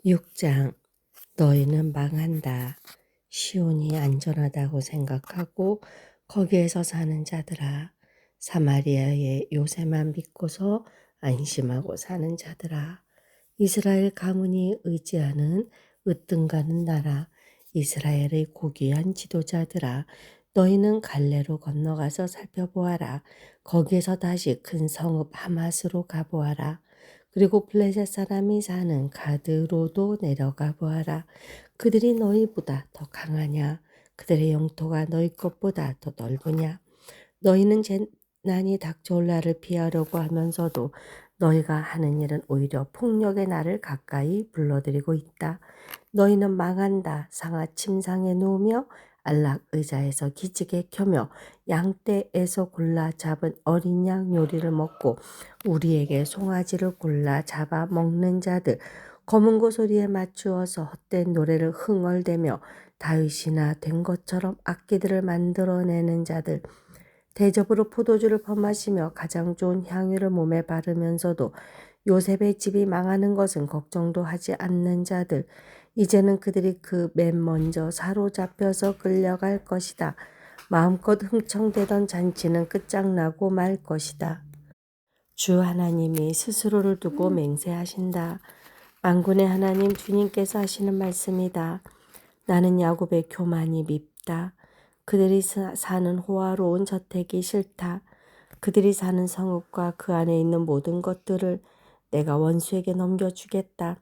6장. 너희는 망한다. 시온이 안전하다고 생각하고 거기에서 사는 자들아, 사마리아의 요새만 믿고서 안심하고 사는 자들아, 이스라엘 가문이 의지하는 으뜸가는 나라, 이스라엘의 고귀한 지도자들아, 너희는 갈레로 건너가서 살펴보아라. 거기에서 다시 큰 성읍 하맛으로 가보아라. 그리고 블레셋 사람이 사는 가드로도 내려가 보아라. 그들이 너희보다 더 강하냐? 그들의 영토가 너희 것보다 더 넓으냐? 너희는 재난이 닥쳐올 날을 피하려고 하면서도 너희가 하는 일은 오히려 폭력의 날을 가까이 불러들이고 있다. 너희는 망한다. 상아 침상에 누우며 안락 의자에서 기지개 켜며 양떼에서 골라 잡은 어린 양 요리를 먹고 우리에게 송아지를 골라 잡아 먹는 자들, 검은 고소리에 맞추어서 헛된 노래를 흥얼대며 다윗이나 된 것처럼 악기들을 만들어내는 자들, 대접으로 포도주를 퍼마시며 가장 좋은 향유를 몸에 바르면서도 요셉의 집이 망하는 것은 걱정도 하지 않는 자들, 이제는 그들이 그 맨 먼저 사로잡혀서 끌려갈 것이다. 마음껏 흥청대던 잔치는 끝장나고 말 것이다. 주 하나님이 스스로를 두고 맹세하신다. 만군의 하나님 주님께서 하시는 말씀이다. 나는 야곱의 교만이 밉다. 그들이 사는 호화로운 저택이 싫다. 그들이 사는 성읍과 그 안에 있는 모든 것들을 내가 원수에게 넘겨주겠다.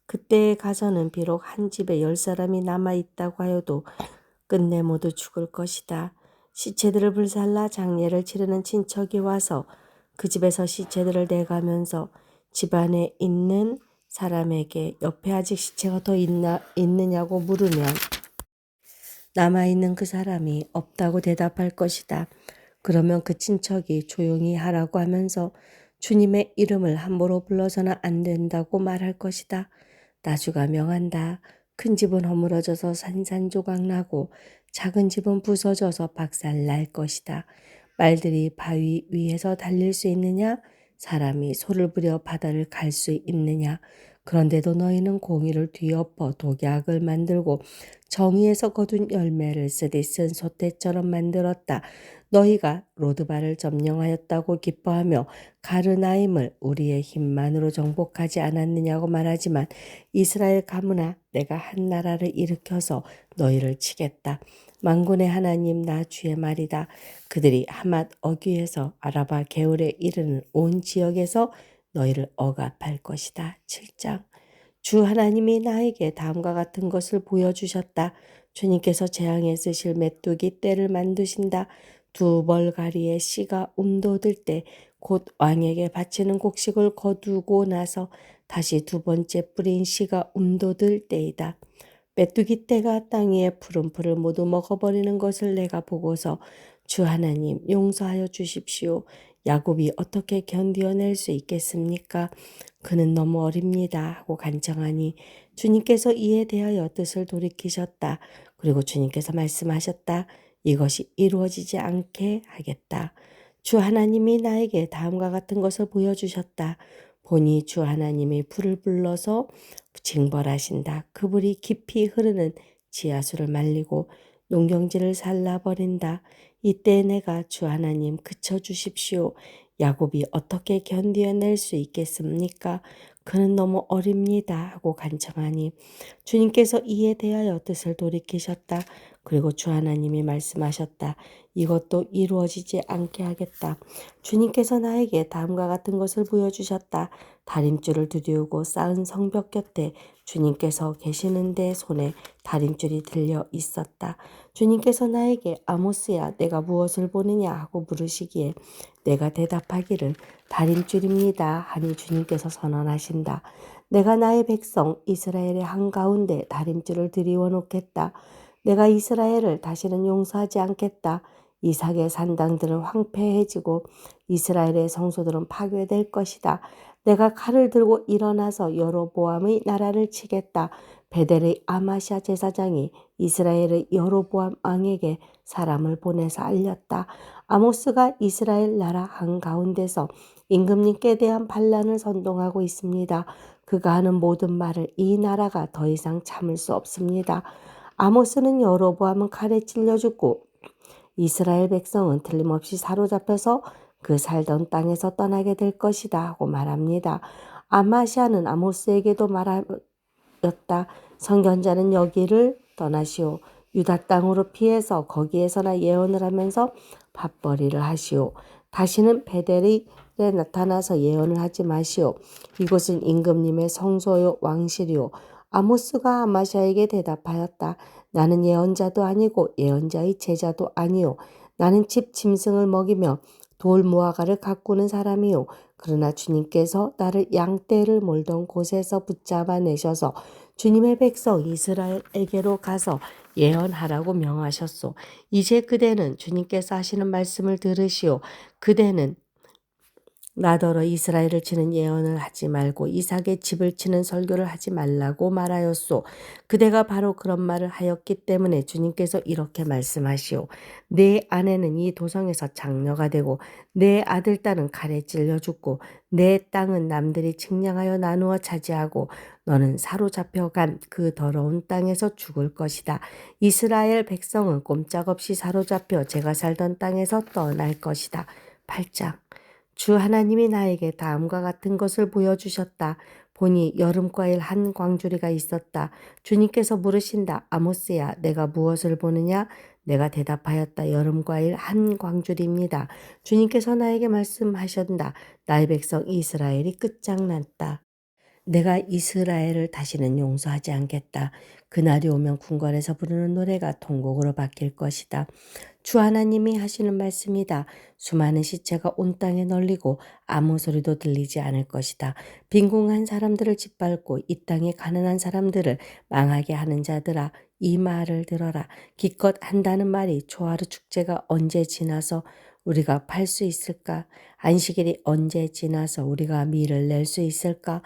그때에 가서는 비록 한 집에 10사람이 남아있다고 하여도 끝내 모두 죽을 것이다. 시체들을 불살라 장례를 치르는 친척이 와서 그 집에서 시체들을 내가면서 집안에 있는 사람에게 옆에 아직 시체가 더 있느냐고 물으면 남아있는 그 사람이 없다고 대답할 것이다. 그러면 그 친척이 조용히 하라고 하면서 주님의 이름을 함부로 불러서는 안 된다고 말할 것이다. 나주가 명한다. 큰 집은 허물어져서 산산조각 나고 작은 집은 부서져서 박살날 것이다. 말들이 바위 위에서 달릴 수 있느냐? 사람이 소를 부려 바다를 갈 수 있느냐? 그런데도 너희는 공의를 뒤엎어 독약을 만들고 정의에서 거둔 열매를 쓰디 쓴 소떼처럼 만들었다. 너희가 로드바를 점령하였다고 기뻐하며 가르나임을 우리의 힘만으로 정복하지 않았느냐고 말하지만 이스라엘 가문아, 내가 한 나라를 일으켜서 너희를 치겠다. 만군의 하나님 나 주의 말이다. 그들이 하맛 어귀에서 아라바 게울에 이르는 온 지역에서 너희를 억압할 것이다. 7장. 주 하나님이 나에게 다음과 같은 것을 보여주셨다. 주님께서 재앙에 쓰실 메뚜기 떼를 만드신다. 두 벌가리의 씨가 움돋을 때 곧 왕에게 바치는 곡식을 거두고 나서 다시 두 번째 뿌린 씨가 움돋을 때이다. 메뚜기 떼가 땅 위에 푸른 풀을 모두 먹어버리는 것을 내가 보고서 주 하나님 용서하여 주십시오. 야곱이 어떻게 견디어낼 수 있겠습니까? 그는 너무 어립니다 하고 간청하니 주님께서 이에 대하여 뜻을 돌이키셨다. 그리고 주님께서 말씀하셨다. 이것이 이루어지지 않게 하겠다. 주 하나님이 나에게 다음과 같은 것을 보여주셨다. 보니 주 하나님이 불을 불러서 징벌하신다. 그 불이 깊이 흐르는 지하수를 말리고 농경지를 살라버린다. 이때 내가 주 하나님 그쳐주십시오. 야곱이 어떻게 견디어낼 수 있겠습니까? 그는 너무 어립니다 하고 간청하니 주님께서 이에 대하여 뜻을 돌이키셨다. 그리고 주 하나님이 말씀하셨다. 이것도 이루어지지 않게 하겠다. 주님께서 나에게 다음과 같은 것을 보여주셨다. 다림줄을 두드우고 쌓은 성벽 곁에 주님께서 계시는데 손에 다림줄이 들려 있었다. 주님께서 나에게 아모스야 내가 무엇을 보느냐 하고 물으시기에 내가 대답하기를 다림줄입니다 하니 주님께서 선언하신다. 내가 나의 백성 이스라엘의 한가운데 다림줄을 들이워 놓겠다. 내가 이스라엘을 다시는 용서하지 않겠다. 이삭의 산당들은 황폐해지고 이스라엘의 성소들은 파괴될 것이다. 내가 칼을 들고 일어나서 여로보암의 나라를 치겠다. 베델의 아마시아 제사장이 이스라엘의 여로보암 왕에게 사람을 보내서 알렸다. 아모스가 이스라엘 나라 한가운데서 임금님께 대한 반란을 선동하고 있습니다. 그가 하는 모든 말을 이 나라가 더 이상 참을 수 없습니다. 아모스는 여로보암은 칼에 찔려 죽고 이스라엘 백성은 틀림없이 사로잡혀서 그 살던 땅에서 떠나게 될 것이다 하고 말합니다. 아마시아는 아모스에게도 말하였다. 선견자는 여기를 떠나시오. 유다 땅으로 피해서 거기에서나 예언을 하면서 밥벌이를 하시오. 다시는 베델에 나타나서 예언을 하지 마시오. 이곳은 임금님의 성소요 왕실이오. 아모스가 아마시아에게 대답하였다. 나는 예언자도 아니고 예언자의 제자도 아니오. 나는 집 짐승을 먹이며 돌 무화과를 가꾸는 사람이오. 그러나 주님께서 나를 양떼를 몰던 곳에서 붙잡아 내셔서 주님의 백성 이스라엘에게로 가서 예언하라고 명하셨소. 이제 그대는 주님께서 하시는 말씀을 들으시오. 그대는 나더러 이스라엘을 치는 예언을 하지 말고 이삭의 집을 치는 설교를 하지 말라고 말하였소. 그대가 바로 그런 말을 하였기 때문에 주님께서 이렇게 말씀하시오. 내 아내는 이 도성에서 장녀가 되고 내 아들 딸은 칼에 찔려 죽고 내 땅은 남들이 측량하여 나누어 차지하고 너는 사로잡혀간 그 더러운 땅에서 죽을 것이다. 이스라엘 백성은 꼼짝없이 사로잡혀 제가 살던 땅에서 떠날 것이다. 8장 주 하나님이 나에게 다음과 같은 것을 보여주셨다. 보니 여름과일 한 광주리가 있었다. 주님께서 물으신다. 아모스야, 내가 무엇을 보느냐? 내가 대답하였다. 여름과일 한 광주리입니다. 주님께서 나에게 말씀하셨다. 나의 백성 이스라엘이 끝장났다. 내가 이스라엘을 다시는 용서하지 않겠다. 그날이 오면 궁궐에서 부르는 노래가 통곡으로 바뀔 것이다. 주 하나님이 하시는 말씀이다. 수많은 시체가 온 땅에 널리고 아무 소리도 들리지 않을 것이다. 빈궁한 사람들을 짓밟고 이 땅에 가난한 사람들을 망하게 하는 자들아, 이 말을 들어라. 기껏 한다는 말이 초하루 축제가 언제 지나서 우리가 팔 수 있을까? 안식일이 언제 지나서 우리가 밀을 낼 수 있을까?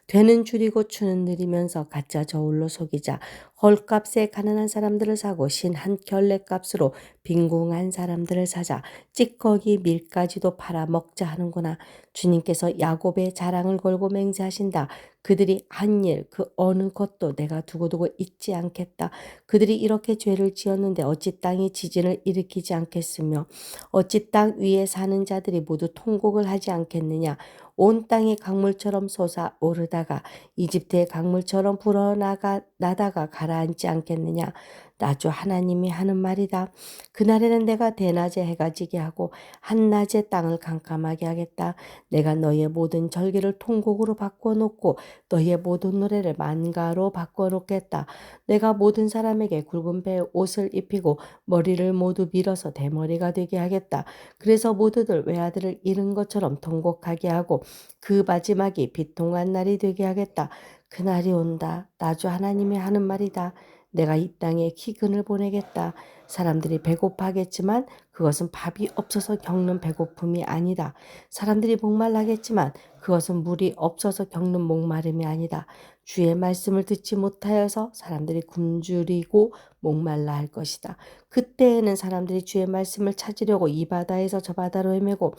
되는 줄이고 추는 느리면서 가짜 저울로 속이자. 헐값에 가난한 사람들을 사고 신 한 켤레값으로 빈궁한 사람들을 사자. 찌꺼기 밀까지도 팔아 먹자 하는구나. 주님께서 야곱의 자랑을 걸고 맹세하신다. 그들이 한 일 그 어느 것도 내가 두고두고 잊지 않겠다. 그들이 이렇게 죄를 지었는데 어찌 땅이 지진을 일으키지 않겠으며 어찌 땅 위에 사는 자들이 모두 통곡을 하지 않겠느냐. 온 땅이 강물처럼 솟아오르다가 이집트의 강물처럼 불어나다가 가라앉지 않겠느냐. 나주 하나님이 하는 말이다. 그날에는 내가 대낮에 해가 지게 하고 한낮에 땅을 캄캄하게 하겠다. 내가 너희의 모든 절기를 통곡으로 바꿔놓고 너희의 모든 노래를 만가로 바꿔놓겠다. 내가 모든 사람에게 굵은 배의 옷을 입히고 머리를 모두 밀어서 대머리가 되게 하겠다. 그래서 모두들 외아들을 잃은 것처럼 통곡하게 하고 그 마지막이 비통한 날이 되게 하겠다. 그날이 온다. 나주 하나님이 하는 말이다. 내가 이 땅에 기근을 보내겠다. 사람들이 배고파하겠지만 그것은 밥이 없어서 겪는 배고픔이 아니다. 사람들이 목말라겠지만 그것은 물이 없어서 겪는 목마름이 아니다. 주의 말씀을 듣지 못하여서 사람들이 굶주리고 목말라 할 것이다. 그때에는 사람들이 주의 말씀을 찾으려고 이 바다에서 저 바다로 헤매고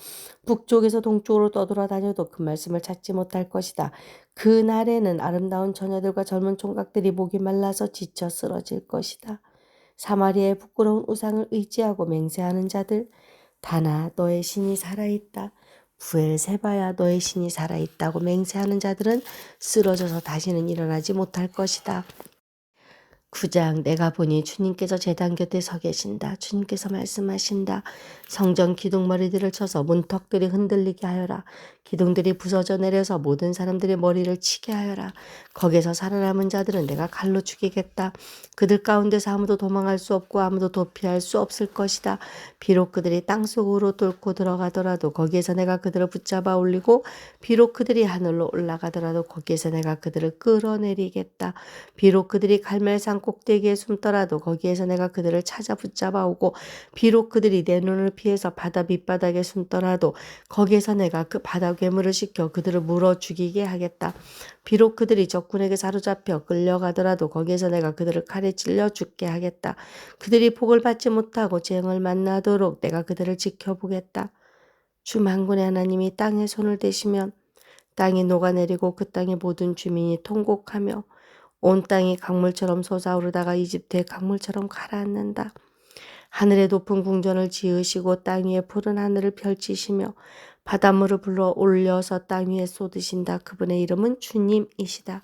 북쪽에서 동쪽으로 떠돌아다녀도 그 말씀을 찾지 못할 것이다. 그날에는 아름다운 처녀들과 젊은 총각들이 목이 말라서 지쳐 쓰러질 것이다. 사마리아의 부끄러운 우상을 의지하고 맹세하는 자들, 다나 너의 신이 살아있다. 부엘세바야 너의 신이 살아있다고 맹세하는 자들은 쓰러져서 다시는 일어나지 못할 것이다. 9장 내가 보니 주님께서 제단 곁에 서 계신다. 주님께서 말씀하신다. 성전 기둥머리들을 쳐서 문턱들이 흔들리게 하여라. 기둥들이 부서져 내려서 모든 사람들의 머리를 치게 하여라. 거기서 살아남은 자들은 내가 칼로 죽이겠다. 그들 가운데서 아무도 도망할 수 없고 아무도 도피할 수 없을 것이다. 비록 그들이 땅속으로 뚫고 들어가더라도 거기에서 내가 그들을 붙잡아 올리고 비록 그들이 하늘로 올라가더라도 거기에서 내가 그들을 끌어내리겠다. 비록 그들이 갈멜산 꼭대기에 숨더라도 거기에서 내가 그들을 찾아 붙잡아 오고 비록 그들이 내 눈을 피해서 바다 밑바닥에 숨더라도 거기에서 내가 그 바다 괴물을 시켜 그들을 물어 죽이게 하겠다. 비록 그들이 적군에게 사로잡혀 끌려가더라도 거기에서 내가 그들을 칼에 찔려 죽게 하겠다. 그들이 복을 받지 못하고 재앙을 만나도록 내가 그들을 지켜보겠다. 주 만군의 하나님이 땅에 손을 대시면 땅이 녹아내리고 그 땅의 모든 주민이 통곡하며 온 땅이 강물처럼 솟아오르다가 이집트의 강물처럼 가라앉는다. 하늘의 높은 궁전을 지으시고 땅 위에 푸른 하늘을 펼치시며 바닷물을 불러 올려서 땅 위에 쏟으신다. 그분의 이름은 주님이시다.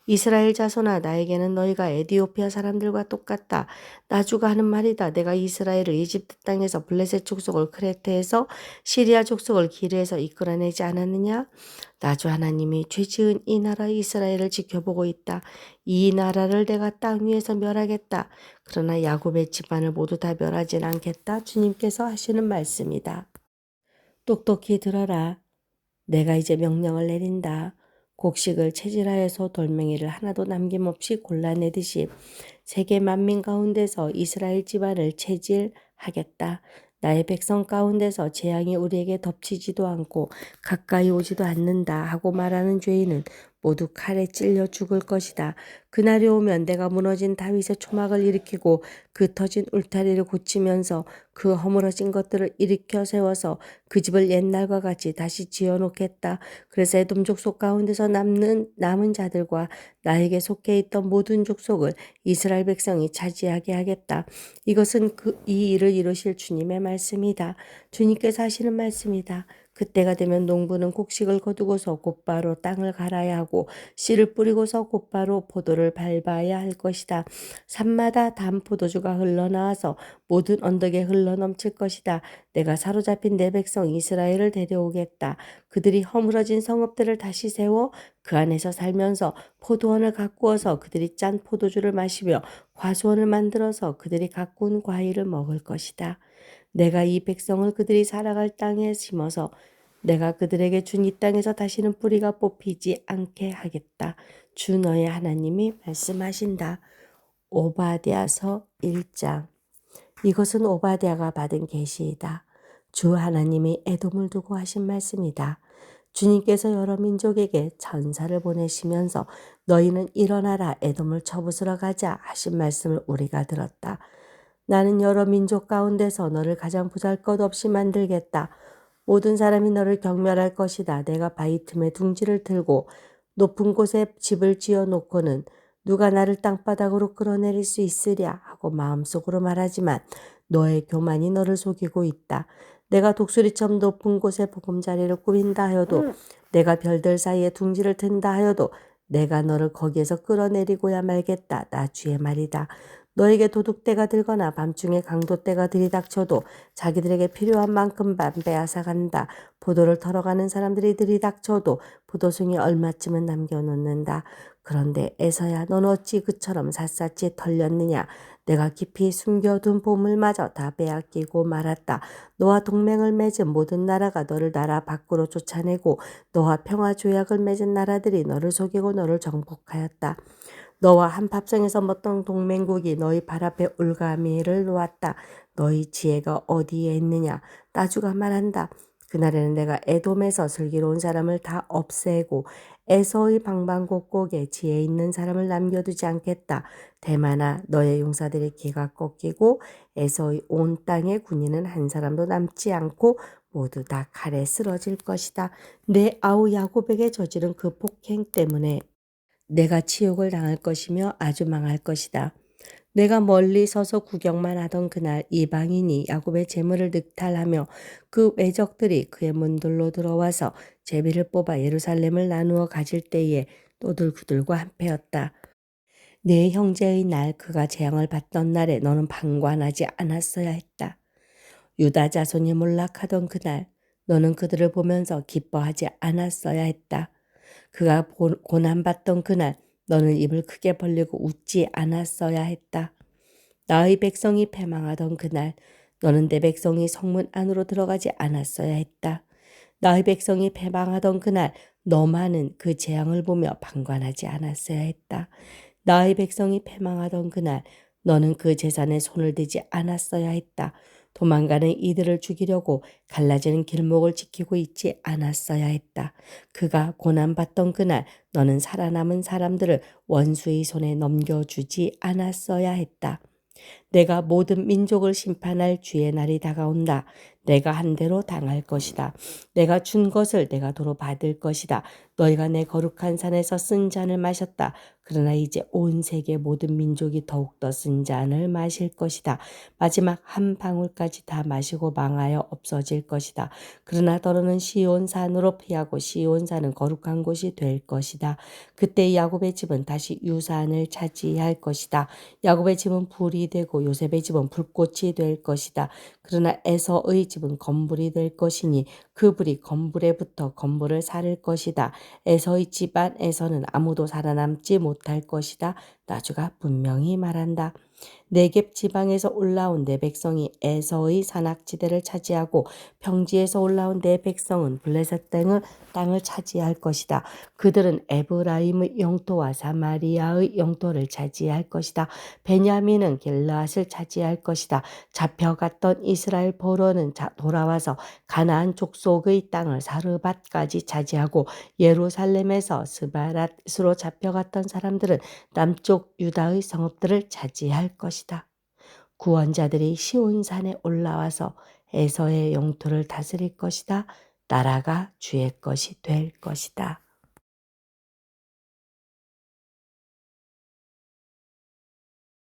이스라엘 자손아, 나에게는 너희가 에디오피아 사람들과 똑같다. 나주가 하는 말이다. 내가 이스라엘을 이집트 땅에서 블레셋 족속을 크레테에서 시리아 족속을 기르에서 이끌어내지 않았느냐? 나주 하나님이 죄지은 이 나라 이스라엘을 지켜보고 있다. 이 나라를 내가 땅 위에서 멸하겠다. 그러나 야곱의 집안을 모두 다 멸하진 않겠다. 주님께서 하시는 말씀이다. 똑똑히 들어라. 내가 이제 명령을 내린다. 곡식을 채질하여서 돌멩이를 하나도 남김없이 골라내듯이 세계 만민 가운데서 이스라엘 집안을 채질하겠다. 나의 백성 가운데서 재앙이 우리에게 덮치지도 않고 가까이 오지도 않는다 하고 말하는 죄인은 모두 칼에 찔려 죽을 것이다. 그날이 오면 내가 무너진 다윗의 초막을 일으키고 그 터진 울타리를 고치면서 그 허물어진 것들을 일으켜 세워서 그 집을 옛날과 같이 다시 지어놓겠다. 그래서 에돔 족속 가운데서 남은 자들과 나에게 속해 있던 모든 족속을 이스라엘 백성이 차지하게 하겠다. 이것은 이 일을 이루실 주님의 말씀이다. 주님께서 하시는 말씀이다. 그때가 되면 농부는 곡식을 거두고서 곧바로 땅을 갈아야 하고 씨를 뿌리고서 곧바로 포도를 밟아야 할 것이다. 산마다 단 포도주가 흘러나와서 모든 언덕에 흘러넘칠 것이다. 내가 사로잡힌 내 백성 이스라엘을 데려오겠다. 그들이 허물어진 성읍들을 다시 세워 그 안에서 살면서 포도원을 가꾸어서 그들이 짠 포도주를 마시며 과수원을 만들어서 그들이 가꾼 과일을 먹을 것이다. 내가 이 백성을 그들이 살아갈 땅에 심어서 내가 그들에게 준 이 땅에서 다시는 뿌리가 뽑히지 않게 하겠다. 주 너의 하나님이 말씀하신다. 오바댜서 1장. 이것은 오바댜가 받은 계시이다. 주 하나님이 에돔을 두고 하신 말씀이다. 주님께서 여러 민족에게 천사를 보내시면서 너희는 일어나라 에돔을 쳐부수러 가자 하신 말씀을 우리가 들었다. 나는 여러 민족 가운데서 너를 가장 보잘것없이 만들겠다. 모든 사람이 너를 경멸할 것이다. 내가 바위 틈에 둥지를 틀고 높은 곳에 집을 지어 놓고는 누가 나를 땅바닥으로 끌어내릴 수 있으랴 하고 마음속으로 말하지만 너의 교만이 너를 속이고 있다. 내가 독수리처럼 높은 곳에 보금자리를 꾸민다 하여도 내가 별들 사이에 둥지를 튼다 하여도 내가 너를 거기에서 끌어내리고야 말겠다. 나 주의 말이다. 너에게 도둑대가 들거나 밤중에 강도떼가 들이닥쳐도 자기들에게 필요한 만큼만 빼앗아 간다. 포도를 털어가는 사람들이 들이닥쳐도 포도송이 얼마쯤은 남겨놓는다. 그런데 에서야 넌 어찌 그처럼 샅샅이 털렸느냐. 내가 깊이 숨겨둔 보물마저 다 빼앗기고 말았다. 너와 동맹을 맺은 모든 나라가 너를 나라 밖으로 쫓아내고 너와 평화조약을 맺은 나라들이 너를 속이고 너를 정복하였다. 너와 한 밥상에서 먹던 동맹국이 너희 발 앞에 올가미를 놓았다. 너희 지혜가 어디에 있느냐. 나주가 말한다. 그날에는 내가 에돔에서 슬기로운 사람을 다 없애고 에서의 방방곡곡에 지혜 있는 사람을 남겨두지 않겠다. 대만아 너의 용사들의 기가 꺾이고 에서의 온 땅의 군인은 한 사람도 남지 않고 모두 다 칼에 쓰러질 것이다. 내 아우 야곱에게 저지른 그 폭행 때문에 내가 치욕을 당할 것이며 아주 망할 것이다. 내가 멀리 서서 구경만 하던 그날 이방인이 야곱의 재물을 늑탈하며 그 외적들이 그의 문들로 들어와서 제비를 뽑아 예루살렘을 나누어 가질 때에 또들 그들과 한패였다. 네 형제의 날 그가 재앙을 받던 날에 너는 방관하지 않았어야 했다. 유다 자손이 몰락하던 그날 너는 그들을 보면서 기뻐하지 않았어야 했다. 그가 고난받던 그날 너는 입을 크게 벌리고 웃지 않았어야 했다. 나의 백성이 패망하던 그날 너는 내 백성이 성문 안으로 들어가지 않았어야 했다. 나의 백성이 패망하던 그날 너만은 그 재앙을 보며 방관하지 않았어야 했다. 나의 백성이 패망하던 그날 너는 그 재산에 손을 대지 않았어야 했다. 도망가는 이들을 죽이려고 갈라지는 길목을 지키고 있지 않았어야 했다. 그가 고난받던 그날 너는 살아남은 사람들을 원수의 손에 넘겨주지 않았어야 했다. 내가 모든 민족을 심판할 주의 날이 다가온다. 내가 한 대로 당할 것이다. 내가 준 것을 내가 도로 받을 것이다. 너희가 내 거룩한 산에서 쓴 잔을 마셨다. 그러나 이제 온 세계 모든 민족이 더욱더 쓴 잔을 마실 것이다. 마지막 한 방울까지 다 마시고 망하여 없어질 것이다. 그러나 더러는 시온산으로 피하고 시온산은 거룩한 곳이 될 것이다. 그때 야곱의 집은 다시 유산을 차지할 것이다. 야곱의 집은 불이 되고 요셉의 집은 불꽃이 될 것이다. 그러나 에서의 집은 검불이 될 것이니 그 불이 검불에 붙어 검불을 사를 것이다. 에서의 집안에서는 아무도 살아남지 못할 것이다. 나주가 분명히 말한다. 네겝 지방에서 올라온 내 백성이 에서의 산악지대를 차지하고 평지에서 올라온 내 백성은 블레셋 땅을 차지할 것이다. 그들은 에브라임의 영토와 사마리아의 영토를 차지할 것이다. 베냐민은 길르앗을 차지할 것이다. 잡혀갔던 이스라엘 포로는 돌아와서 가나안 족속의 땅을 사르밧까지 차지하고 예루살렘에서 스바랏으로 잡혀갔던 사람들은 남쪽 유다의 성읍들을 차지할 것이다. 구원자들이 시온산에 올라와서 에서의 영토를 다스릴 것이다. 나라가 주의 것이 될 것이다.